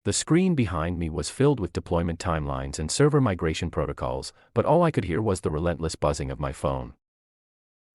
The screen behind me was filled with deployment timelines and server migration protocols, but all I could hear was the relentless buzzing of my phone.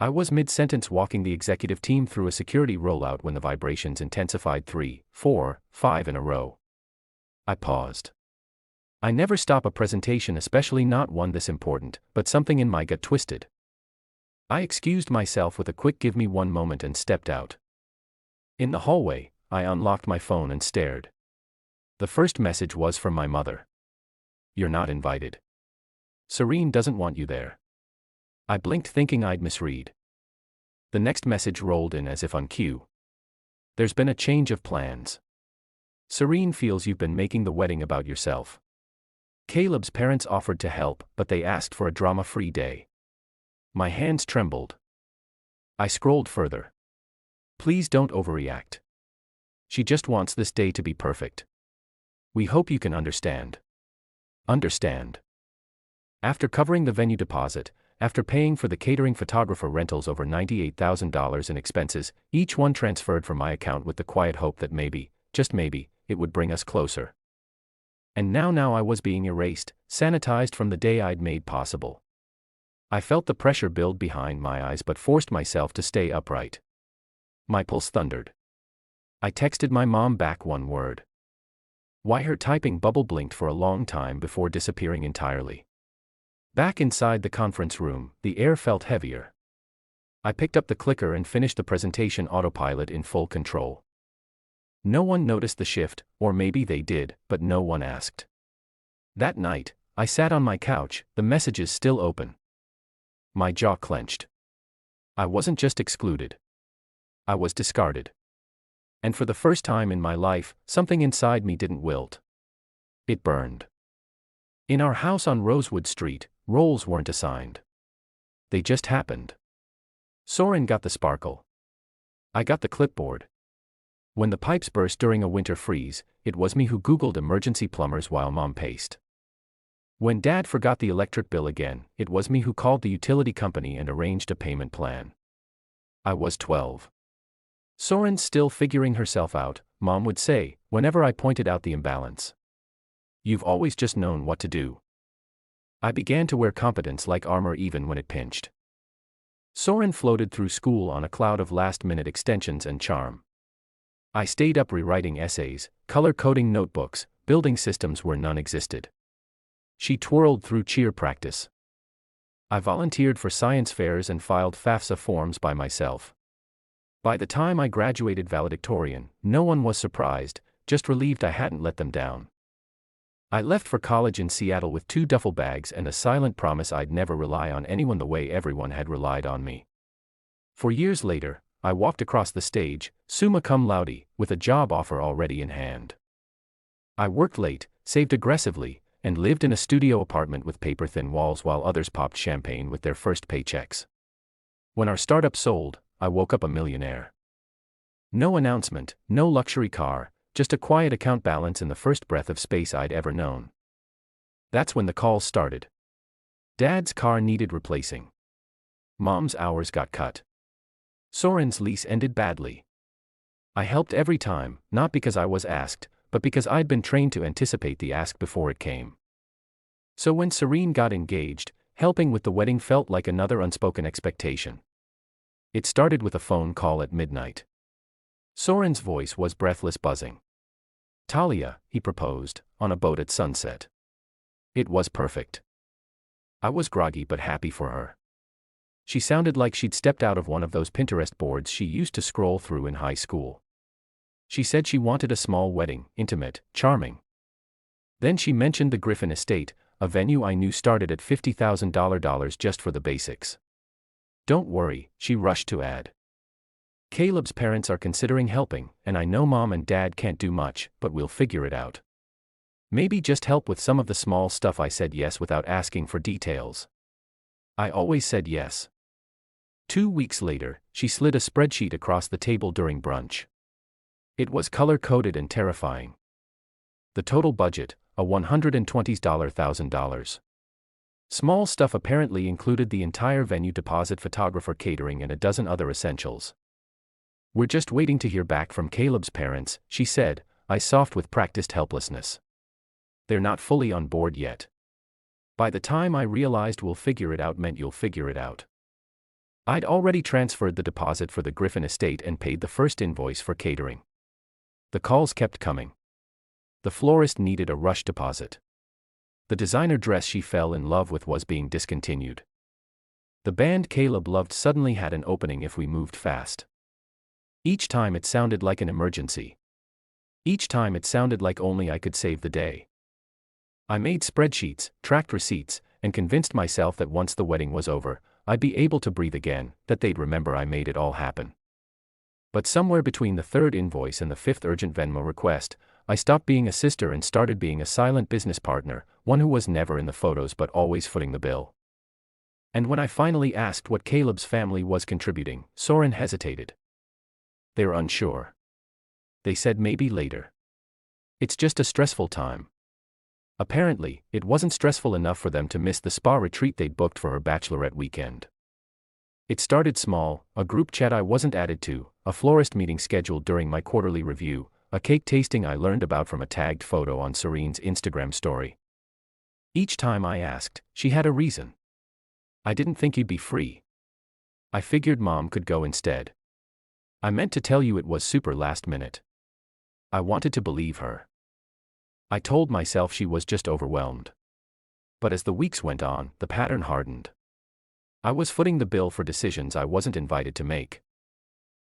I was mid-sentence walking the executive team through a security rollout when the vibrations intensified 3, 4, 5 in a row. I paused. I never stop a presentation, especially not one this important, but something in my gut twisted. I excused myself with a quick "give me one moment" and stepped out. In the hallway, I unlocked my phone and stared. The first message was from my mother. "You're not invited. Serene doesn't want you there." I blinked, thinking I'd misread. The next message rolled in as if on cue. "There's been a change of plans. Serene feels you've been making the wedding about yourself. Caleb's parents offered to help, but they asked for a drama-free day." My hands trembled. I scrolled further. "Please don't overreact. She just wants this day to be perfect. We hope you can understand." Understand. After covering the venue deposit, after paying for the catering, photographer rentals, over $98,000 in expenses, each one transferred from my account with the quiet hope that maybe, just maybe, it would bring us closer. And now I was being erased, sanitized from the day I'd made possible. I felt the pressure build behind my eyes but forced myself to stay upright. My pulse thundered. I texted my mom back one word. Why? Her typing bubble blinked for a long time before disappearing entirely. Back inside the conference room, the air felt heavier. I picked up the clicker and finished the presentation, autopilot in full control. No one noticed the shift, or maybe they did, but no one asked. That night, I sat on my couch, the messages still open. My jaw clenched. I wasn't just excluded. I was discarded. And for the first time in my life, something inside me didn't wilt. It burned. In our house on Rosewood Street, roles weren't assigned. They just happened. Soren got the sparkle. I got the clipboard. When the pipes burst during a winter freeze, it was me who Googled emergency plumbers while Mom paced. When Dad forgot the electric bill again, it was me who called the utility company and arranged a payment plan. I was 12. Soren's still figuring herself out, Mom would say, whenever I pointed out the imbalance. You've always just known what to do. I began to wear competence like armor even when it pinched. Soren floated through school on a cloud of last-minute extensions and charm. I stayed up rewriting essays, color-coding notebooks, building systems where none existed. She twirled through cheer practice. I volunteered for science fairs and filed FAFSA forms by myself. By the time I graduated valedictorian, no one was surprised, just relieved I hadn't let them down. I left for college in Seattle with 2 duffel bags and a silent promise I'd never rely on anyone the way everyone had relied on me. 4 years later, I walked across the stage, summa cum laude, with a job offer already in hand. I worked late, saved aggressively, and lived in a studio apartment with paper-thin walls while others popped champagne with their first paychecks. When our startup sold, I woke up a millionaire. No announcement, no luxury car, just a quiet account balance and the first breath of space I'd ever known. That's when the calls started. Dad's car needed replacing. Mom's hours got cut. Soren's lease ended badly. I helped every time, not because I was asked, but because I'd been trained to anticipate the ask before it came. So when Serene got engaged, helping with the wedding felt like another unspoken expectation. It started with a phone call at midnight. Soren's voice was breathless buzzing. "Talia," he proposed, on a boat at sunset. It was perfect. I was groggy but happy for her. She sounded like she'd stepped out of one of those Pinterest boards she used to scroll through in high school. She said she wanted a small wedding, intimate, charming. Then she mentioned the Griffin Estate, a venue I knew started at $50,000 just for the basics. "Don't worry," she rushed to add. "Caleb's parents are considering helping, and I know Mom and Dad can't do much, but we'll figure it out. Maybe just help with some of the small stuff." I said yes without asking for details. I always said yes. 2 weeks later, she slid a spreadsheet across the table during brunch. It was color-coded and terrifying. The total budget, a $120,000. Small stuff apparently included the entire venue deposit, photographer, catering, and a dozen other essentials. "We're just waiting to hear back from Caleb's parents," she said, I soft with practiced helplessness. They're not fully on board yet. By the time I realized we'll figure it out meant you'll figure it out. I'd already transferred the deposit for the Griffin estate and paid the first invoice for catering. The calls kept coming. The florist needed a rush deposit. The designer dress she fell in love with was being discontinued. The band Caleb loved suddenly had an opening if we moved fast. Each time it sounded like an emergency. Each time it sounded like only I could save the day. I made spreadsheets, tracked receipts, and convinced myself that once the wedding was over, I'd be able to breathe again, that they'd remember I made it all happen. But somewhere between the third invoice and the fifth urgent Venmo request, I stopped being a sister and started being a silent business partner, one who was never in the photos but always footing the bill. And when I finally asked what Caleb's family was contributing, Soren hesitated. They're unsure. They said maybe later. It's just a stressful time. Apparently, it wasn't stressful enough for them to miss the spa retreat they'd booked for her bachelorette weekend. It started small, a group chat I wasn't added to, a florist meeting scheduled during my quarterly review, a cake tasting I learned about from a tagged photo on Serene's Instagram story. Each time I asked, she had a reason. I didn't think you'd be free. I figured Mom could go instead. I meant to tell you it was super last minute. I wanted to believe her. I told myself she was just overwhelmed. But as the weeks went on, the pattern hardened. I was footing the bill for decisions I wasn't invited to make.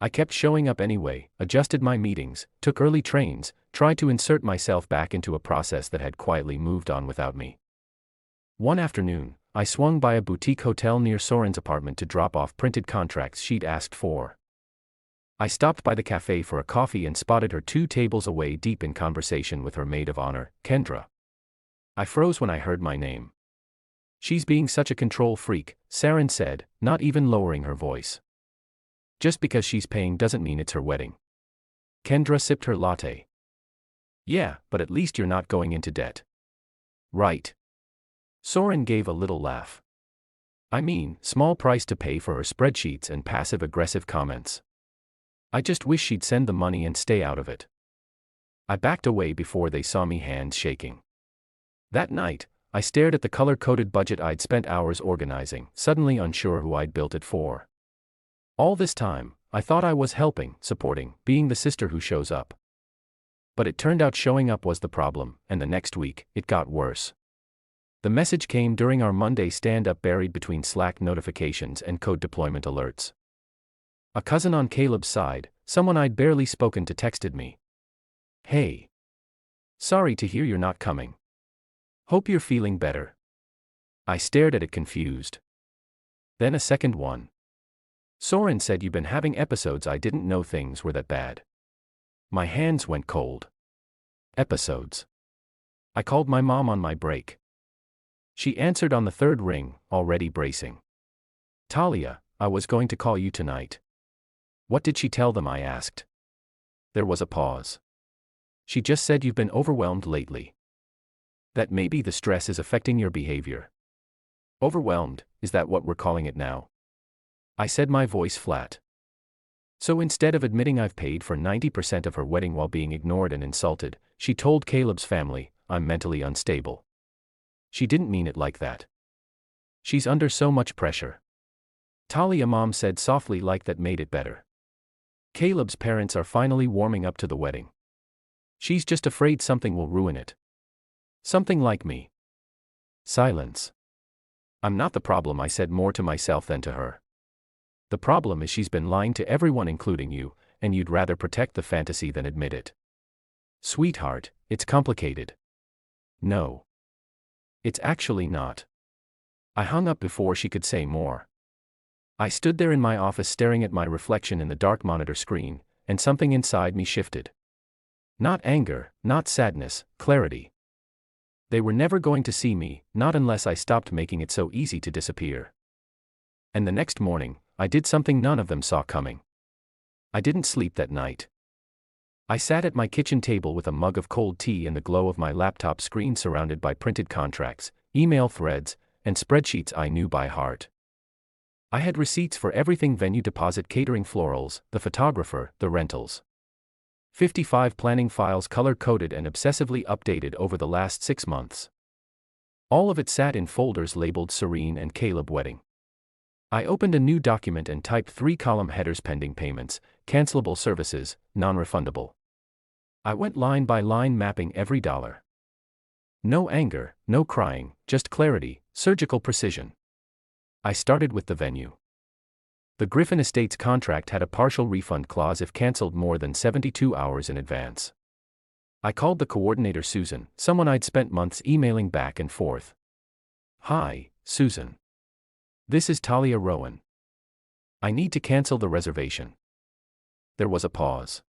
I kept showing up anyway, adjusted my meetings, took early trains, tried to insert myself back into a process that had quietly moved on without me. One afternoon, I swung by a boutique hotel near Soren's apartment to drop off printed contracts she'd asked for. I stopped by the cafe for a coffee and spotted her 2 tables away deep in conversation with her maid of honor, Kendra. I froze when I heard my name. She's being such a control freak, Saren said, not even lowering her voice. Just because she's paying doesn't mean it's her wedding. Kendra sipped her latte. Yeah, but at least you're not going into debt. Right. Soren gave a little laugh. I mean, small price to pay for her spreadsheets and passive-aggressive comments. I just wish she'd send the money and stay out of it. I backed away before they saw me, hands shaking. That night, I stared at the color-coded budget I'd spent hours organizing, suddenly unsure who I'd built it for. All this time, I thought I was helping, supporting, being the sister who shows up. But it turned out showing up was the problem, and the next week, it got worse. The message came during our Monday stand-up buried between Slack notifications and code deployment alerts. A cousin on Caleb's side, someone I'd barely spoken to, texted me. Hey. Sorry to hear you're not coming. Hope you're feeling better. I stared at it confused. Then a second one. Soren said you've been having episodes. I didn't know things were that bad. My hands went cold. Episodes. I called my mom on my break. She answered on the third ring, already bracing. Talia, I was going to call you tonight. What did she tell them? I asked. There was a pause. She just said you've been overwhelmed lately. That maybe the stress is affecting your behavior. Overwhelmed, is that what we're calling it now? I said, my voice flat. So instead of admitting I've paid for 90% of her wedding while being ignored and insulted, she told Caleb's family, I'm mentally unstable. She didn't mean it like that. She's under so much pressure. Talia, Mom said softly, like that made it better. Caleb's parents are finally warming up to the wedding. She's just afraid something will ruin it. Something like me. Silence. I'm not the problem, I said, more to myself than to her. The problem is she's been lying to everyone, including you, and you'd rather protect the fantasy than admit it. Sweetheart, it's complicated. No. It's actually not. I hung up before she could say more. I stood there in my office staring at my reflection in the dark monitor screen, and something inside me shifted. Not anger, not sadness, clarity. They were never going to see me, not unless I stopped making it so easy to disappear. And the next morning, I did something none of them saw coming. I didn't sleep that night. I sat at my kitchen table with a mug of cold tea and the glow of my laptop screen, surrounded by printed contracts, email threads, and spreadsheets I knew by heart. I had receipts for everything: venue deposit, catering, florals, the photographer, the rentals. 55 planning files color-coded and obsessively updated over the last 6 months. All of it sat in folders labeled Serene and Caleb Wedding. I opened a new document and typed 3-column headers: pending payments, cancelable services, non-refundable. I went line by line mapping every dollar. No anger, no crying, just clarity, surgical precision. I started with the venue. The Griffin Estates contract had a partial refund clause if cancelled more than 72 hours in advance. I called the coordinator Susan, someone I'd spent months emailing back and forth. "Hi, Susan. This is Talia Rowan. I need to cancel the reservation." There was a pause.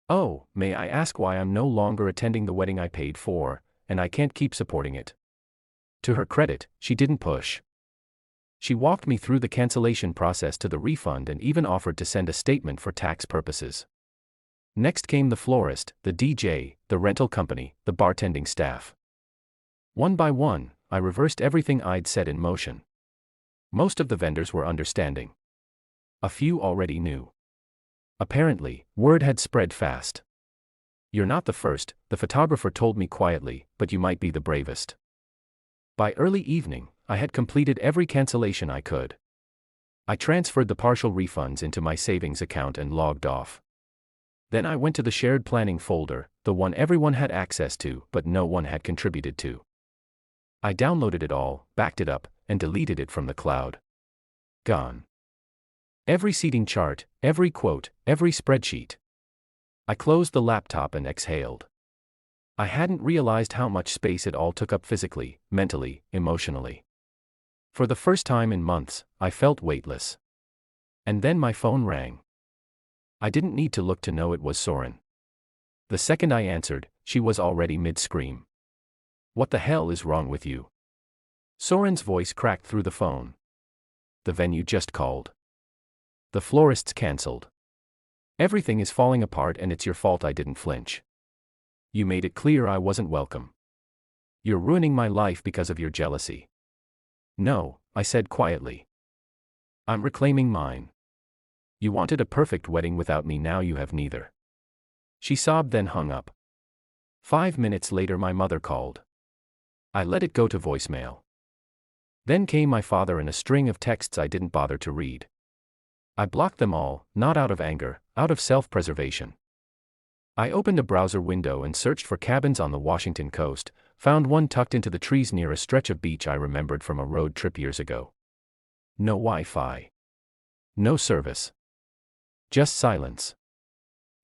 "Oh, may I ask why I'm no longer attending the wedding I paid for, and I can't keep supporting it?" To her credit, she didn't push. She walked me through the cancellation process to the refund and even offered to send a statement for tax purposes. Next came the florist, the DJ, the rental company, the bartending staff. One by one, I reversed everything I'd set in motion. Most of the vendors were understanding. A few already knew. Apparently, word had spread fast. "You're not the first," the photographer told me quietly, "but you might be the bravest." By early evening, I had completed every cancellation I could. I transferred the partial refunds into my savings account and logged off. Then I went to the shared planning folder, the one everyone had access to but no one had contributed to. I downloaded it all, backed it up, and deleted it from the cloud. Gone. Every seating chart, every quote, every spreadsheet. I closed the laptop and exhaled. I hadn't realized how much space it all took up physically, mentally, emotionally. For the first time in months, I felt weightless. And then my phone rang. I didn't need to look to know it was Soren. The second I answered, she was already mid-scream. "What the hell is wrong with you?" Soren's voice cracked through the phone. "The venue just called. The florist's cancelled. Everything is falling apart and it's your fault I didn't flinch. You made it clear I wasn't welcome. You're ruining my life because of your jealousy." "No," I said quietly. "I'm reclaiming mine. You wanted a perfect wedding without me, now you have neither." She sobbed, then hung up. 5 minutes later my mother called. I let it go to voicemail. Then came my father and a string of texts I didn't bother to read. I blocked them all, not out of anger, out of self-preservation. I opened a browser window and searched for cabins on the Washington coast, found one tucked into the trees near a stretch of beach I remembered from a road trip years ago. No Wi-Fi. No service. Just silence.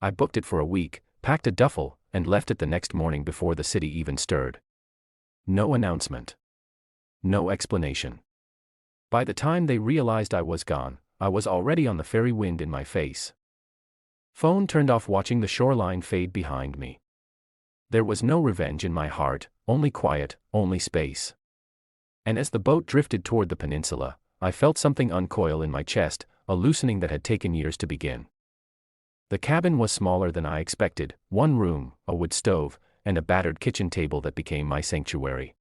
I booked it for a week, packed a duffel, and left it the next morning before the city even stirred. No announcement. No explanation. By the time they realized I was gone, I was already on the ferry, wind in my face. Phone turned off, watching the shoreline fade behind me. There was no revenge in my heart, only quiet, only space. And as the boat drifted toward the peninsula, I felt something uncoil in my chest, a loosening that had taken years to begin. The cabin was smaller than I expected, one room, a wood stove, and a battered kitchen table that became my sanctuary.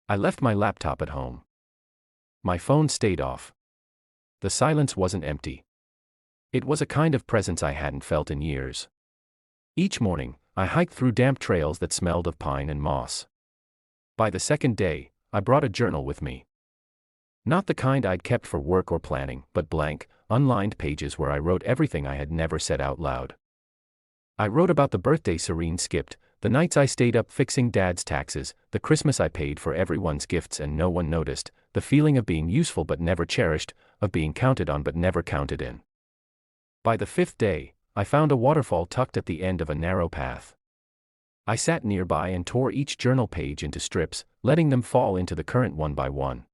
I left my laptop at home. My phone stayed off. The silence wasn't empty. It was a kind of presence I hadn't felt in years. Each morning, I hiked through damp trails that smelled of pine and moss. By the second day, I brought a journal with me. Not the kind I'd kept for work or planning, but blank, unlined pages where I wrote everything I had never said out loud. I wrote about the birthday Serene skipped, the nights I stayed up fixing Dad's taxes, the Christmas I paid for everyone's gifts and no one noticed, the feeling of being useful but never cherished, of being counted on but never counted in. By the 5th day, I found a waterfall tucked at the end of a narrow path. I sat nearby and tore each journal page into strips, letting them fall into the current one by one.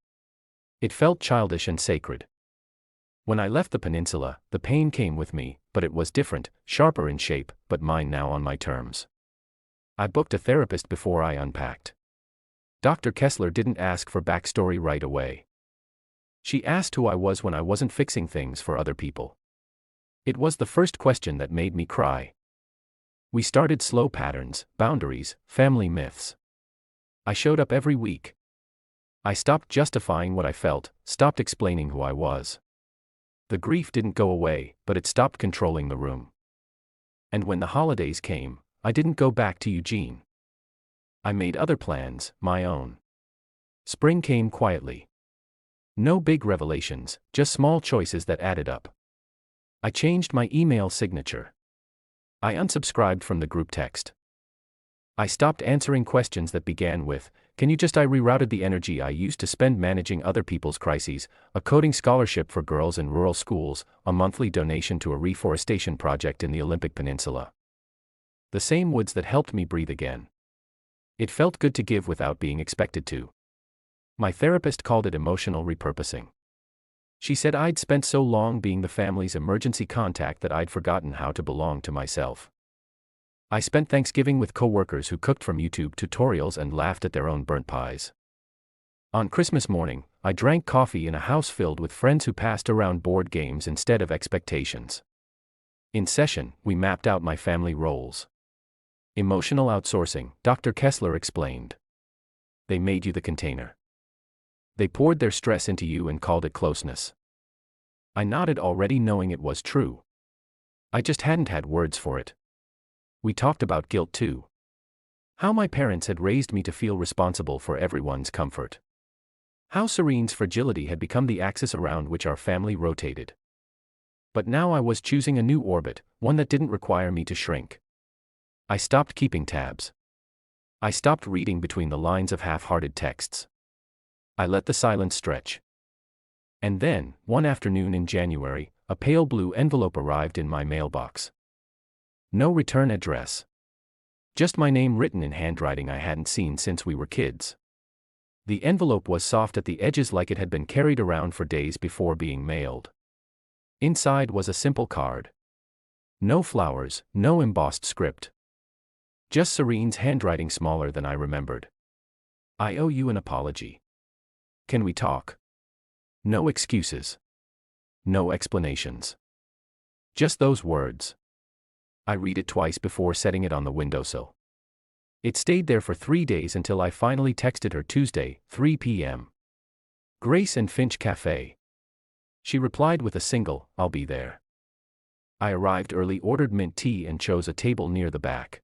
It felt childish and sacred. When I left the peninsula, the pain came with me, but it was different, sharper in shape, but mine now on my terms. I booked a therapist before I unpacked. Dr. Kessler didn't ask for backstory right away. She asked who I was when I wasn't fixing things for other people. It was the first question that made me cry. We started slow: patterns, boundaries, family myths. I showed up every week. I stopped justifying what I felt, stopped explaining who I was. The grief didn't go away, but it stopped controlling the room. And when the holidays came, I didn't go back to Eugene. I made other plans, my own. Spring came quietly. No big revelations, just small choices that added up. I changed my email signature. I unsubscribed from the group text. I stopped answering questions that began with, "Can you just?" I rerouted the energy I used to spend managing other people's crises, a coding scholarship for girls in rural schools, a monthly donation to a reforestation project in the Olympic Peninsula. The same woods that helped me breathe again. It felt good to give without being expected to. My therapist called it emotional repurposing. She said I'd spent so long being the family's emergency contact that I'd forgotten how to belong to myself. I spent Thanksgiving with coworkers who cooked from YouTube tutorials and laughed at their own burnt pies. On Christmas morning, I drank coffee in a house filled with friends who passed around board games instead of expectations. In session, we mapped out my family roles. Emotional outsourcing, Dr. Kessler explained. They made you the container. They poured their stress into you and called it closeness. I nodded, already knowing it was true. I just hadn't had words for it. We talked about guilt too. How my parents had raised me to feel responsible for everyone's comfort. How Serene's fragility had become the axis around which our family rotated. But now I was choosing a new orbit, one that didn't require me to shrink. I stopped keeping tabs. I stopped reading between the lines of half-hearted texts. I let the silence stretch. And then, one afternoon in January, a pale blue envelope arrived in my mailbox. No return address. Just my name written in handwriting I hadn't seen since we were kids. The envelope was soft at the edges, like it had been carried around for days before being mailed. Inside was a simple card. No flowers, no embossed script. Just Serene's handwriting, smaller than I remembered. I owe you an apology. Can we talk? No excuses. No explanations. Just those words. I read it twice before setting it on the windowsill. It stayed there for 3 days until I finally texted her Tuesday, 3 p.m. Grace and Finch Cafe. She replied with a single, "I'll be there." I arrived early, ordered mint tea, and chose a table near the back.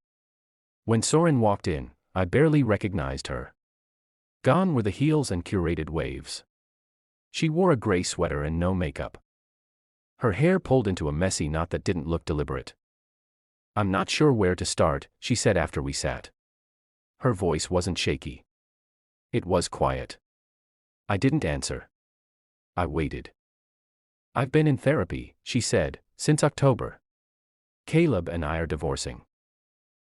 When Soren walked in, I barely recognized her. Gone were the heels and curated waves. She wore a gray sweater and no makeup. Her hair pulled into a messy knot that didn't look deliberate. "I'm not sure where to start," she said after we sat. Her voice wasn't shaky. It was quiet. I didn't answer. I waited. "I've been in therapy," she said, "since October. Caleb and I are divorcing.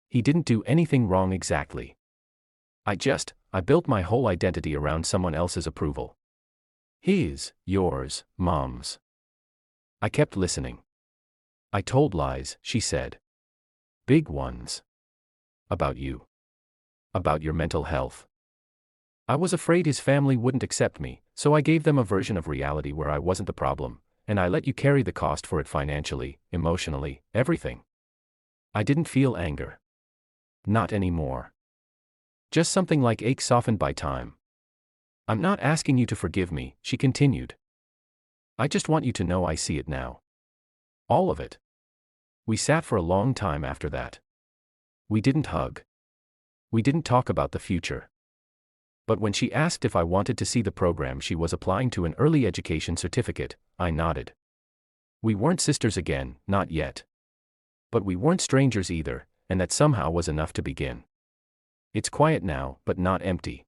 He didn't do anything wrong exactly. I built my whole identity around someone else's approval. His, yours, Mom's." I kept listening. "I told lies," she said. "Big ones. About you. About your mental health. I was afraid his family wouldn't accept me, so I gave them a version of reality where I wasn't the problem, and I let you carry the cost for it financially, emotionally, everything." I didn't feel anger. Not anymore. Just something like ache softened by time. "I'm not asking you to forgive me," she continued. "I just want you to know I see it now. All of it." We sat for a long time after that. We didn't hug. We didn't talk about the future. But when she asked if I wanted to see the program she was applying to, an early education certificate, I nodded. We weren't sisters again, not yet. But we weren't strangers either, and that somehow was enough to begin. It's quiet now, but not empty.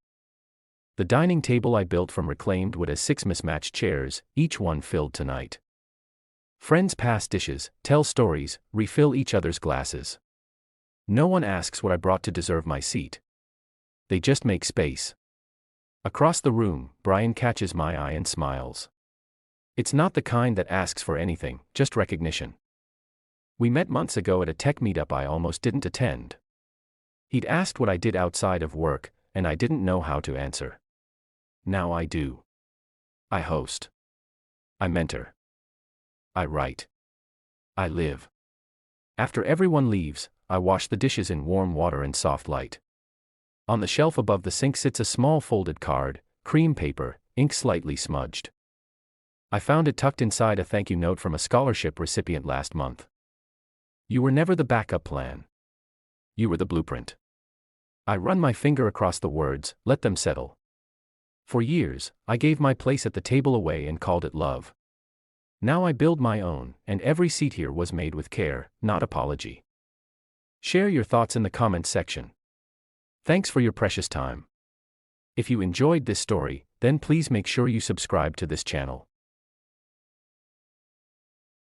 The dining table I built from reclaimed wood has 6 mismatched chairs, each one filled tonight. Friends pass dishes, tell stories, refill each other's glasses. No one asks what I brought to deserve my seat. They just make space. Across the room, Brian catches my eye and smiles. It's not the kind that asks for anything, just recognition. We met months ago at a tech meetup I almost didn't attend. He'd asked what I did outside of work, and I didn't know how to answer. Now I do. I host. I mentor. I write. I live. After everyone leaves, I wash the dishes in warm water and soft light. On the shelf above the sink sits a small folded card, cream paper, ink slightly smudged. I found it tucked inside a thank you note from a scholarship recipient last month. You were never the backup plan. You were the blueprint. I run my finger across the words, let them settle. For years, I gave my place at the table away and called it love. Now I build my own, and every seat here was made with care, not apology. Share your thoughts in the comments section. Thanks for your precious time. If you enjoyed this story, then please make sure you subscribe to this channel.